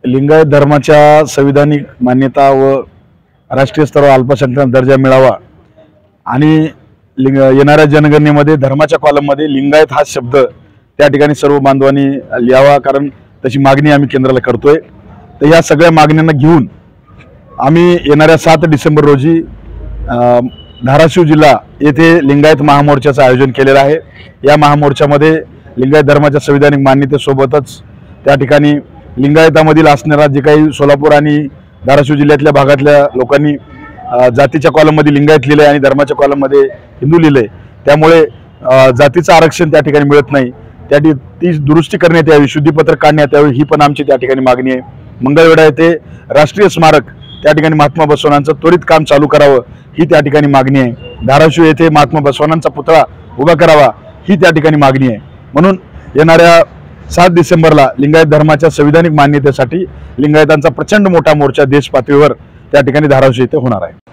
लिंगायत धर्माच्या संविधानिक मान्यता व राष्ट्रीय स्तरावर अल्पसंख्याक दर्जा मिळावा आणि येणाऱ्या जनगणनेमध्ये धर्माच्या कॉलममध्ये लिंगायत हा शब्द त्या ठिकाणी सर्व बांधवांनी लिहावा, कारण तशी मागणी आम्ही केंद्राला करतोय। तर या सगळ्या मागण्यांना घेऊन आम्ही येणाऱ्या 7 डिसेंबर रोजी धाराशिव जिल्हा येथे लिंगायत महामोर्चाचं आयोजन केलेलं आहे। या महामोर्चामध्ये लिंगायत धर्माच्या संविधानिक मान्यतेसोबतच त्या ठिकाणी लिंगायतामधील असणारा जे काही सोलापूर आणि धाराशिव जिल्ह्यातल्या भागातल्या लोकांनी जातीच्या कॉलममध्ये लिंगायत लिहिलंय आणि धर्माच्या कॉलममध्ये हिंदू लिहिलंय, त्यामुळे जातीचं आरक्षण त्या ठिकाणी मिळत नाही। ती दुरुस्ती करण्यात यावी, शुद्धीपत्रक काढण्यात यावी, ही पण आमची त्या ठिकाणी मागणी आहे। मंगळवेढा येथे राष्ट्रीय स्मारक त्या ठिकाणी महात्मा बसवण्णांचं त्वरित काम चालू करावं, ही त्या ठिकाणी मागणी आहे। धाराशिव येथे महात्मा बसवण्णांचा पुतळा उभा करावा, ही त्या ठिकाणी मागणी आहे। म्हणून येणाऱ्या 7 डिसेंबरला लिंगायत धर्माच्या संविधानिक मान्यतेसाठी लिंगायतांचा प्रचंड मोठा मोर्चा देश पातळीवर त्या ठिकाणी धाराशिव येथे होणार आहे।